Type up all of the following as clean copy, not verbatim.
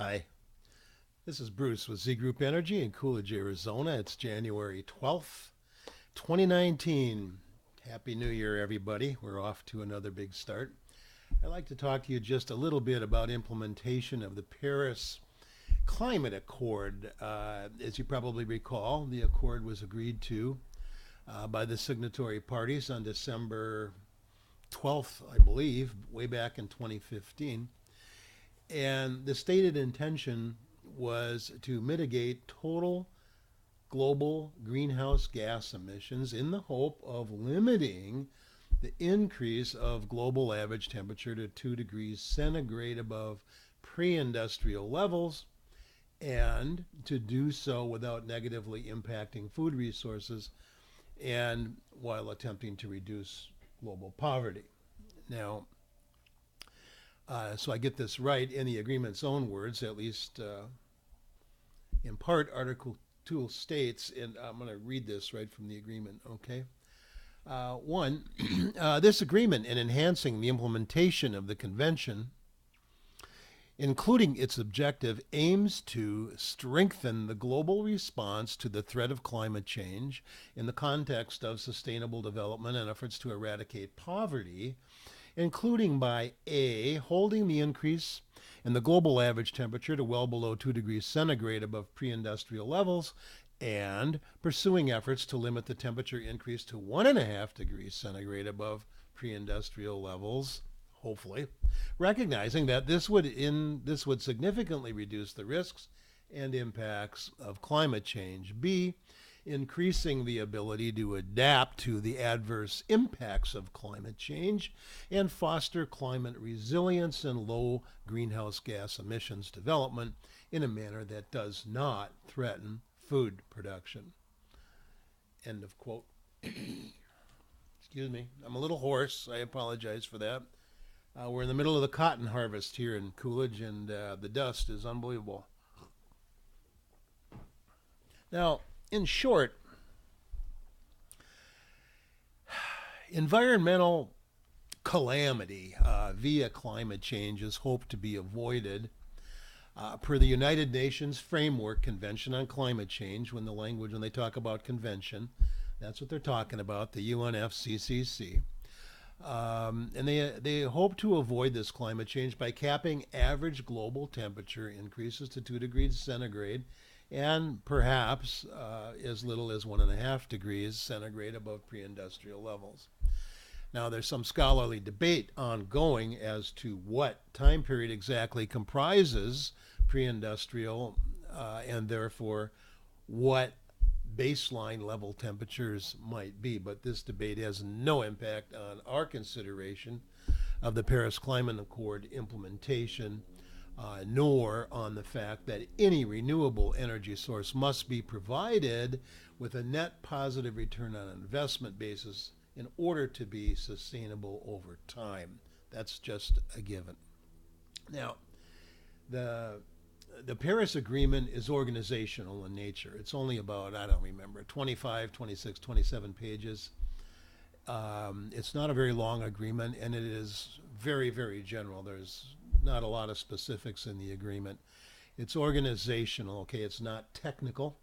Hi, this is Bruce with Z Group Energy in Coolidge, Arizona. It's January 12th, 2019. Happy New Year, everybody. We're off to another big start. I'd like to talk to you just a little bit about implementation of the Paris Climate Accord. As you probably recall, the accord was agreed to by the signatory parties on December 12th, I believe, way back in 2015. And the stated intention was to mitigate total global greenhouse gas emissions in the hope of limiting the increase of global average temperature to 2 degrees centigrade above pre-industrial levels, and to do so without negatively impacting food resources and while attempting to reduce global poverty. Now, so I get this right in the agreement's own words, at least in part. Article 2 states, and I'm going to read this right from the agreement, okay? One, this agreement in enhancing the implementation of the convention, including its objective, aims to strengthen the global response to the threat of climate change in the context of sustainable development and efforts to eradicate poverty, including by A, holding the increase in the global average temperature to well below 2 degrees centigrade above pre-industrial levels, and pursuing efforts to limit the temperature increase to 1.5 degrees centigrade above pre-industrial levels, hopefully, recognizing that this would significantly reduce the risks and impacts of climate change. B, increasing the ability to adapt to the adverse impacts of climate change and foster climate resilience and low greenhouse gas emissions development in a manner that does not threaten food production. End of quote. Excuse me, I'm a little hoarse. I apologize for that. We're in the middle of the cotton harvest here in Coolidge, and the dust is unbelievable. Now, in short, environmental calamity via climate change is hoped to be avoided per the United Nations Framework Convention on Climate Change. When they talk about convention, that's what they're talking about, the UNFCCC. And they hope to avoid this climate change by capping average global temperature increases to 2 degrees centigrade and perhaps as little as 1.5 degrees centigrade above pre-industrial levels. Now, there's some scholarly debate ongoing as to what time period exactly comprises pre-industrial and therefore what baseline level temperatures might be, but this debate has no impact on our consideration of the Paris Climate Accord implementation, nor on the fact that any renewable energy source must be provided with a net positive return on investment basis in order to be sustainable over time. That's just a given. Now, the Paris Agreement is organizational in nature. It's only about, I don't remember, 25, 26, 27 pages. It's not a very long agreement, and it is very, very general. There's not a lot of specifics in the agreement. It's organizational, okay? It's not technical,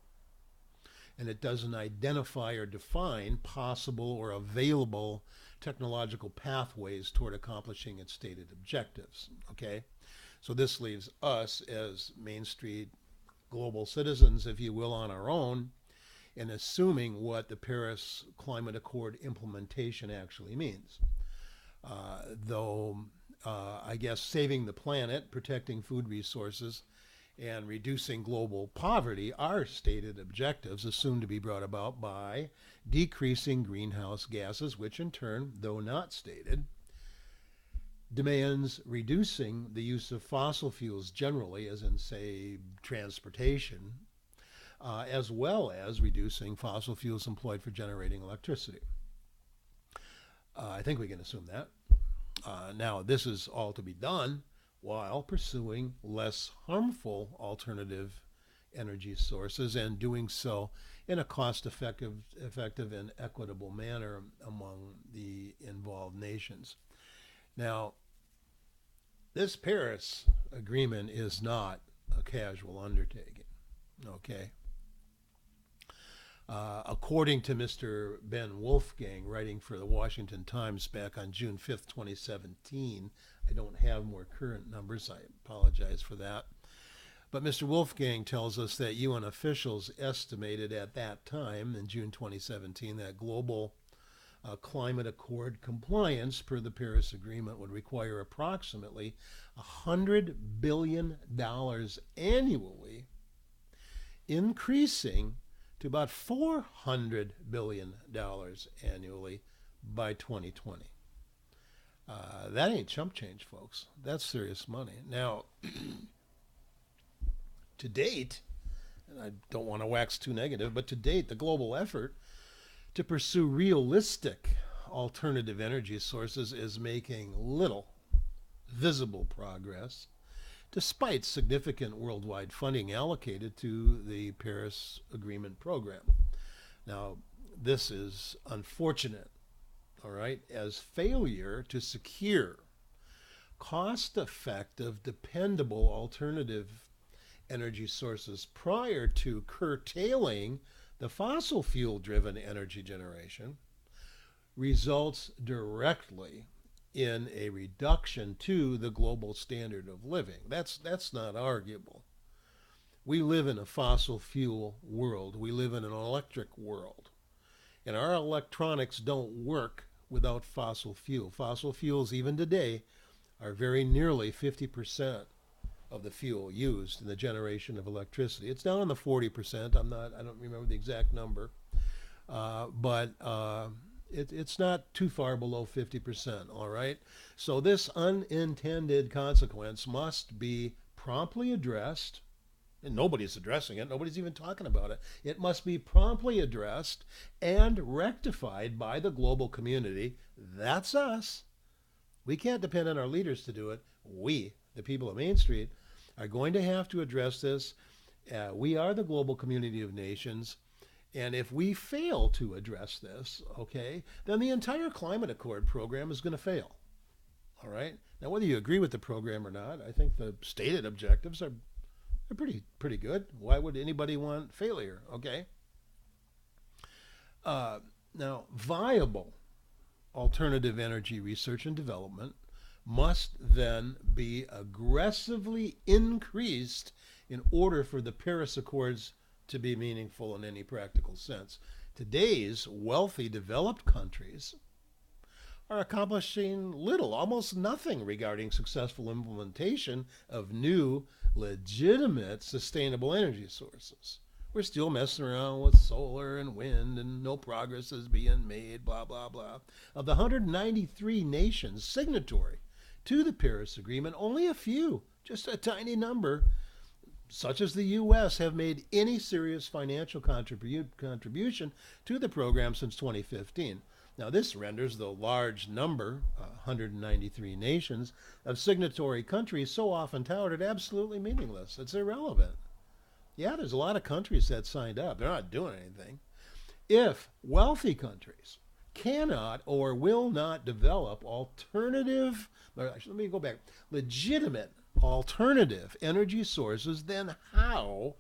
and it doesn't identify or define possible or available technological pathways toward accomplishing its stated objectives, okay? So this leaves us as Main Street global citizens, if you will, on our own in assuming what the Paris Climate Accord implementation actually means. Though I guess saving the planet, protecting food resources, and reducing global poverty are stated objectives assumed to be brought about by decreasing greenhouse gases, which in turn, though not stated, demands reducing the use of fossil fuels generally, as in, say, transportation, as well as reducing fossil fuels employed for generating electricity. I think we can assume that. Now, this is all to be done while pursuing less harmful alternative energy sources and doing so in a cost-effective and equitable manner among the involved nations. Now, this Paris Agreement is not a casual undertaking. Okay. According to Mr. Ben Wolfgang, writing for the Washington Times back on June 5th, 2017, I don't have more current numbers. I apologize for that. But Mr. Wolfgang tells us that UN officials estimated at that time, in June 2017, that global climate accord compliance per the Paris Agreement would require approximately $100 billion annually, increasing to about $400 billion annually by 2020. That ain't chump change, folks. That's serious money. Now, to date, and I don't want to wax too negative, but to date, the global effort to pursue realistic alternative energy sources is making little visible progress, despite significant worldwide funding allocated to the Paris Agreement program. Now, this is unfortunate, all right, as failure to secure cost-effective, dependable alternative energy sources prior to curtailing the fossil fuel-driven energy generation results directly in a reduction to the global standard of living. That's not arguable. We live in a fossil fuel world. We live in an electric world. And our electronics don't work without fossil fuel. Fossil fuels, even today, are very nearly 50% of the fuel used in the generation of electricity. It's down in the 40%. I don't remember the exact number. But it's not too far below 50%, all right? So this unintended consequence must be promptly addressed, and nobody's addressing it. Nobody's even talking about it. It must be promptly addressed and rectified by the global community. That's us. We can't depend on our leaders to do it. We, the people of Main Street, are going to have to address this. We are the global community of nations. And if we fail to address this, okay, then the entire climate accord program is going to fail. All right? Now, whether you agree with the program or not, I think the stated objectives are pretty good. Why would anybody want failure? Okay? Now, viable alternative energy research and development must then be aggressively increased in order for the Paris Accords to be meaningful in any practical sense. Today's wealthy developed countries are accomplishing little, almost nothing regarding successful implementation of new, legitimate, sustainable energy sources. We're still messing around with solar and wind, and no progress is being made, blah, blah, blah. Of the 193 nations signatory to the Paris Agreement, only a few, just a tiny number, such as the U.S., have made any serious financial contribution to the program since 2015. Now, this renders the large number, 193 nations, of signatory countries so often touted absolutely meaningless. It's irrelevant. Yeah, there's a lot of countries that signed up. They're not doing anything. If wealthy countries cannot or will not develop legitimate alternative energy sources, then how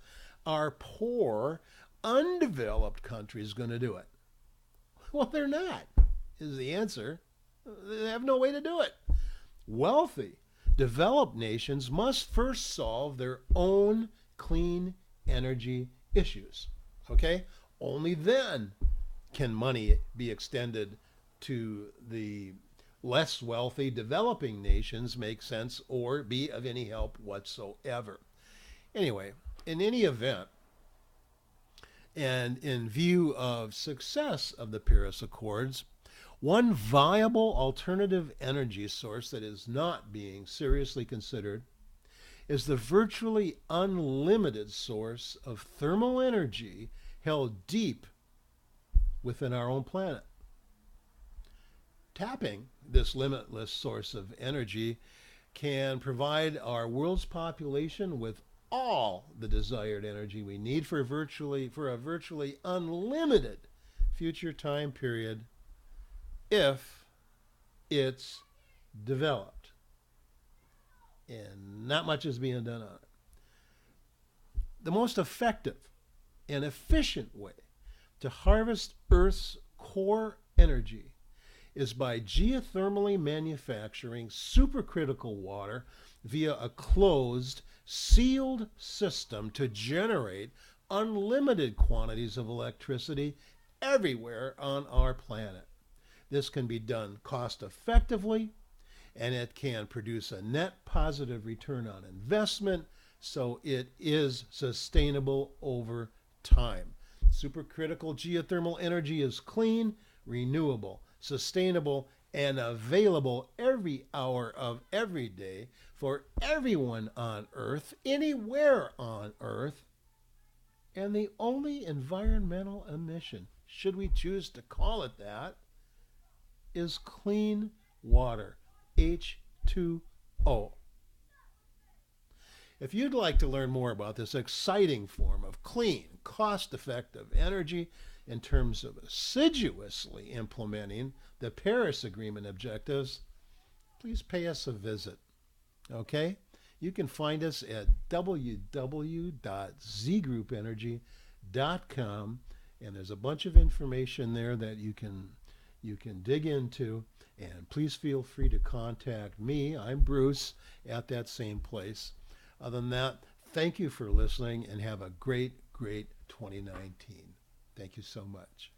are poor, undeveloped countries going to do it? Well, they're not, is the answer. They have no way to do it. Wealthy, developed nations must first solve their own clean energy issues, okay? Only then can money be extended to the less wealthy developing nations make sense or be of any help whatsoever. Anyway, in any event, and in view of success of the Paris Accords, one viable alternative energy source that is not being seriously considered is the virtually unlimited source of thermal energy held deep within our own planet. Tapping this limitless source of energy can provide our world's population with all the desired energy we need for a virtually unlimited future time period if it's developed. And not much is being done on it. The most effective and efficient way to harvest Earth's core energy is by geothermally manufacturing supercritical water via a closed, sealed system to generate unlimited quantities of electricity everywhere on our planet. This can be done cost effectively, and it can produce a net positive return on investment, so it is sustainable over time. Supercritical geothermal energy is clean, renewable, sustainable, and available every hour of every day for everyone on Earth, anywhere on Earth. And the only environmental emission, should we choose to call it that, is clean water, H2O. If you'd like to learn more about this exciting form of clean, cost-effective energy in terms of assiduously implementing the Paris Agreement objectives, please pay us a visit. Okay? You can find us at www.zgroupenergy.com, and there's a bunch of information there that you can dig into. And please feel free to contact me. I'm Bruce at that same place. Other than that, thank you for listening and have a great 2019. Thank you so much.